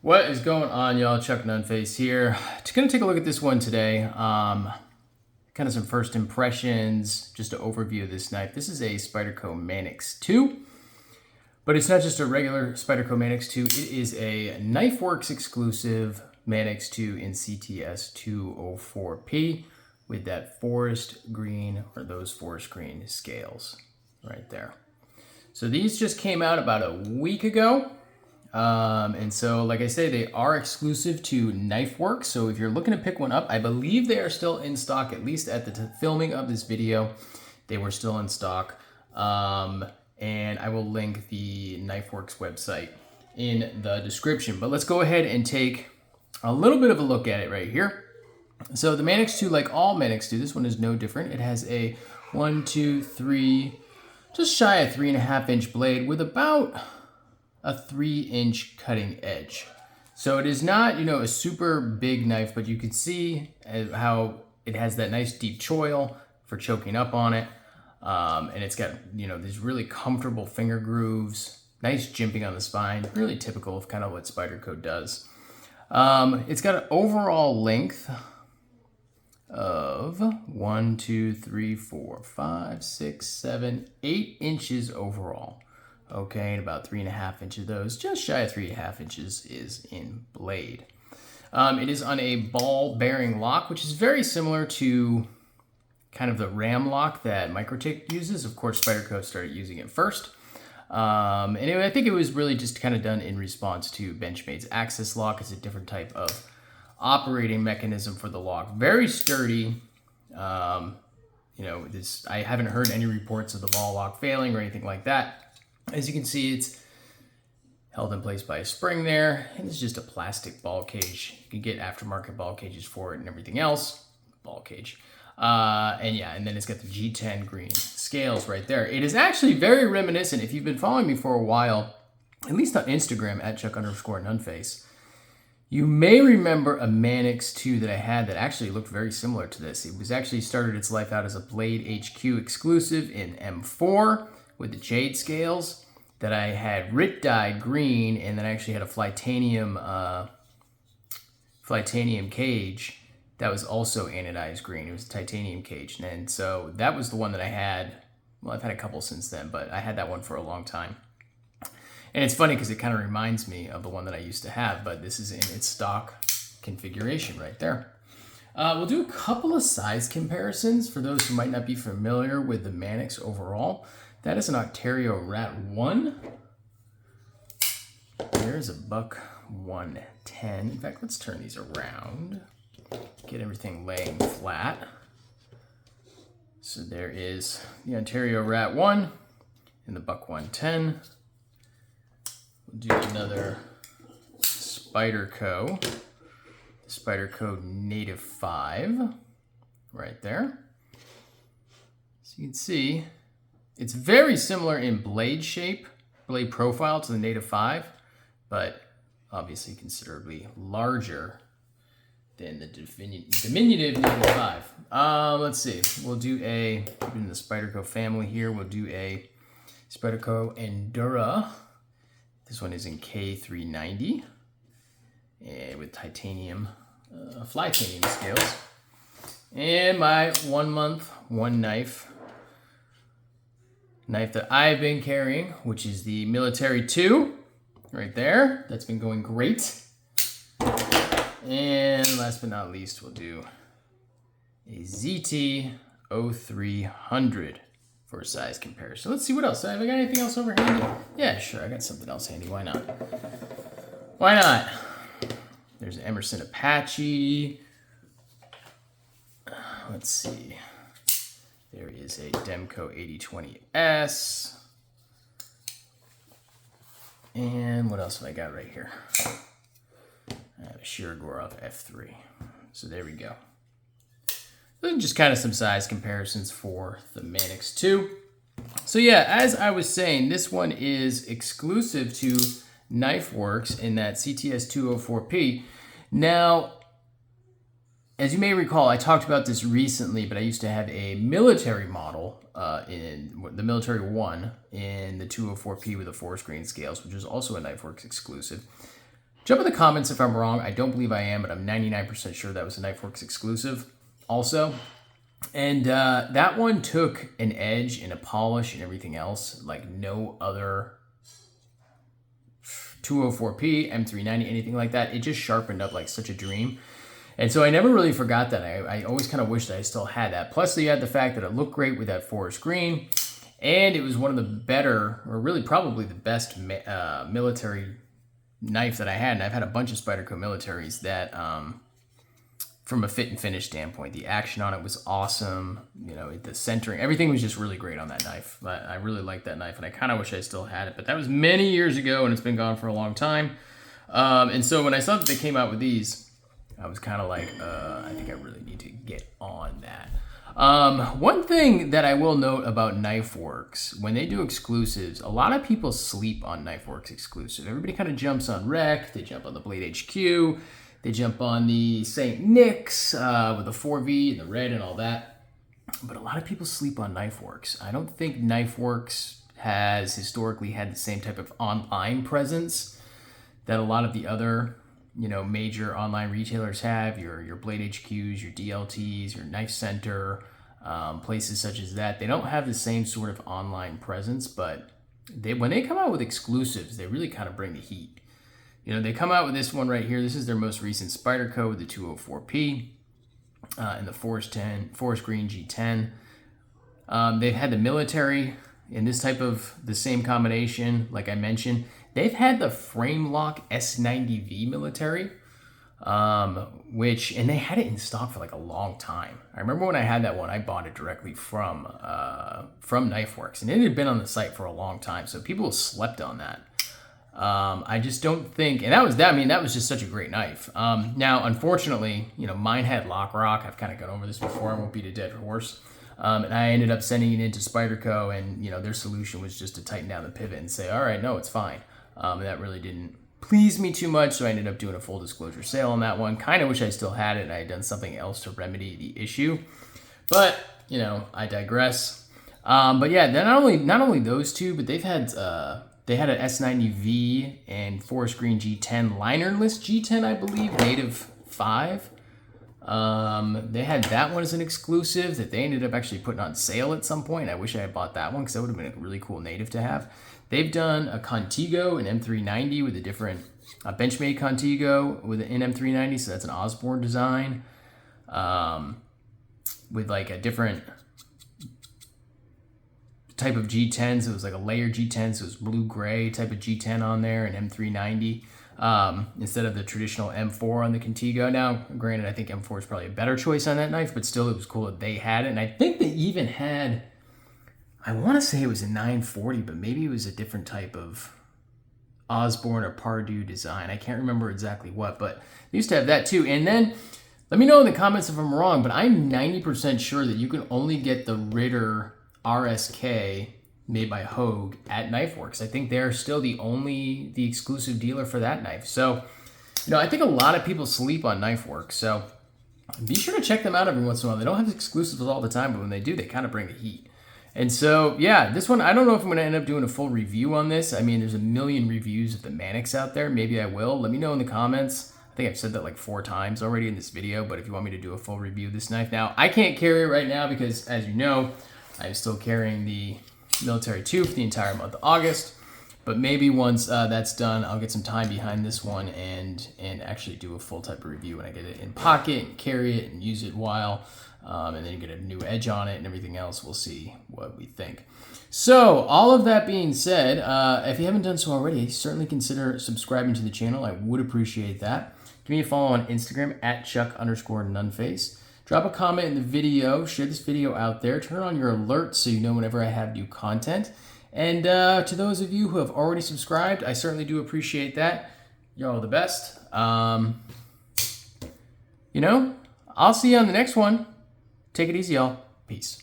What is going on, y'all? Chuck Nunface here. Just gonna take a look at this one today. Kind of some first impressions, just an overview of this knife. This is a Spyderco Manix 2, but it's not just a regular Spyderco Manix 2. It is a Knifeworks exclusive Manix 2 in CTS 204P with that forest green, or those forest green scales right there. So these just came out about a week ago. And so, like I say, they are exclusive to Knifeworks. So if you're looking to pick one up, I believe they are still in stock, at least at the filming of this video. They were still in stock. And I will link the Knifeworks website in the description. But let's go ahead and take a little bit of a look at it right here. So the Manix 2, like all Manix 2, this one is no different. It has a 1, 2, 3, just shy of 3.5 inch blade with about a 3-inch cutting edge. So it is not, a super big knife, but you can see how it has that nice deep choil for choking up on it. And it's got, these really comfortable finger grooves, nice jimping on the spine, really typical of kind of what Spyderco does. It's got an overall length of 1, 2, 3, 4, 5, 6, 7, 8 inches overall. Okay, and about 3.5 inches of those, just shy of 3.5 inches, is in blade. It is on a ball bearing lock, which is very similar to kind of the ram lock that Microtik uses. Of course, Spyderco started using it first. Anyway, I think it was really just kind of done in response to Benchmade's Axis lock. It's a different type of operating mechanism for the lock. Very sturdy. I haven't heard any reports of the ball lock failing or anything like that. As you can see, it's held in place by a spring there, and it's just a plastic ball cage. You can get aftermarket ball cages for it and everything else. Ball cage. And then it's got the G10 green scales right there. It is actually very reminiscent. If you've been following me for a while, at least on Instagram, at Chuck_Nunface, you may remember a Manix 2 that I had that actually looked very similar to this. It was actually started its life out as a Blade HQ exclusive in M4 with the jade scales that I had Rit dyed green, and then I actually had a Flytanium cage that was also anodized green. It was a titanium cage, and so that was the one that I had. Well, I've had a couple since then, but I had that one for a long time. And it's funny because it kind of reminds me of the one that I used to have, but this is in its stock configuration right there. We'll do a couple of size comparisons for those who might not be familiar with the Manix overall. That is an Ontario Rat 1. There's a Buck 110. In fact, let's turn these around. Get everything laying flat. So there is the Ontario Rat 1 and the Buck 110. We'll do another Spyderco. Spyderco Native 5 right there. So you can see it's very similar in blade shape, blade profile to the Native 5, but obviously considerably larger than the diminutive Native 5. Let's see, we'll do in the Spyderco family here, we'll do a Spyderco Endura. This one is in K390 and with titanium, Flytanium scales. And my 1 month, one knife that I've been carrying, which is the Military 2 right there. That's been going great. And last but not least, we'll do a ZT 0300 for a size comparison. Let's see what else. Have I got anything else over handy? Yeah, sure. I got something else handy. Why not? Why not? There's an Emerson Apache. Let's see. There is a Demco 8020S. And what else have I got right here? I have a Shirogorov F3. So there we go. Just kind of some size comparisons for the Manix 2. So yeah, as I was saying, this one is exclusive to Knifeworks in that CTS 204P. Now, as you may recall, I talked about this recently, but I used to have a military model in the Military 1 in the 204P with the forest green scales, which is also a Knifeworks exclusive. Jump in the comments if I'm wrong. I don't believe I am, but I'm 99% sure that was a Knifeworks exclusive also. And that one took an edge and a polish and everything else like no other 204p, M390, anything like that. It just sharpened up like such a dream. And so I never really forgot that. I always kind of wished I still had that. Plus you had the fact that it looked great with that forest green. And it was one of the better, or really probably the best military knife that I had. And I've had a bunch of Spyderco militaries that, from a fit and finish standpoint, the action on it was awesome. You know, the centering, everything was just really great on that knife. I really liked that knife, and I kind of wish I still had it. But that was many years ago, and it's been gone for a long time. And so when I saw that they came out with these, I was kind of like, I think I really need to get on that. One thing that I will note about Knifeworks, when they do exclusives, a lot of people sleep on Knifeworks exclusive. Everybody kind of jumps on Rec, they jump on the Blade HQ, they jump on the St. Nick's with the 4V and the red and all that. But a lot of people sleep on Knifeworks. I don't think Knifeworks has historically had the same type of online presence that a lot of the other, you know, major online retailers have. Your Blade HQs, your DLTs, your Knife Center, places such as that. They don't have the same sort of online presence, but when they come out with exclusives, they really kind of bring the heat. You know, they come out with this one right here. This is their most recent Spyderco with the 204p and the Forest Green G10. They've had the military in this type of the same combination, like I mentioned. They've had the Frame Lock S90V military, and they had it in stock for like a long time. I remember when I had that one, I bought it directly from Knifeworks, and it had been on the site for a long time, so people slept on that. I just don't think, and that was just such a great knife. Now, unfortunately, you know, mine had lock rock. I've kind of gone over this before. I won't beat a dead horse. And I ended up sending it into Spyderco, and, you know, their solution was just to tighten down the pivot and say, all right, no, it's fine. And that really didn't please me too much, so I ended up doing a full disclosure sale on that one. Kind of wish I still had it and I had done something else to remedy the issue. But, you know, I digress. But yeah, not only those two, but they've had they had an S90V and Forest Green G10 linerless G10, I believe, native 5. They had that one as an exclusive that they ended up actually putting on sale at some point. I wish I had bought that one because that would have been a really cool native to have. They've done a Contigo, an M390 with a different Benchmade Contigo with an M390, so that's an Osborne design, with like a different type of G10, so it was like a layered G10, so it was blue-gray type of G10 on there, an M390, instead of the traditional M4 on the Contigo. Now, granted, I think M4 is probably a better choice on that knife, but still, it was cool that they had it, and I think they even had, I want to say it was a 940, but maybe it was a different type of Osborne or Pardue design. I can't remember exactly what, but they used to have that too. And then, let me know in the comments if I'm wrong, but I'm 90% sure that you can only get the Ritter RSK made by Hogue at Knifeworks. I think they're still the exclusive dealer for that knife. So, you know, I think a lot of people sleep on Knifeworks. So be sure to check them out every once in a while. They don't have exclusives all the time, but when they do, they kind of bring the heat. And so, yeah, this one, I don't know if I'm going to end up doing a full review on this. I mean, there's a million reviews of the Manix out there. Maybe I will. Let me know in the comments. I think I've said that like 4 times already in this video, but if you want me to do a full review of this knife. Now, I can't carry it right now because, as you know, I'm still carrying the Military 2 for the entire month of August. But maybe once that's done, I'll get some time behind this one and actually do a full type of review when I get it in pocket, and carry it, and use it while, and then get a new edge on it and everything else. We'll see what we think. So, all of that being said, if you haven't done so already, certainly consider subscribing to the channel. I would appreciate that. Give me a follow on Instagram at Chuck_Nunface. Drop a comment in the video, share this video out there, turn on your alerts so you know whenever I have new content. And to those of you who have already subscribed, I certainly do appreciate that. You're all the best. You know, I'll see you on the next one. Take it easy, y'all. Peace.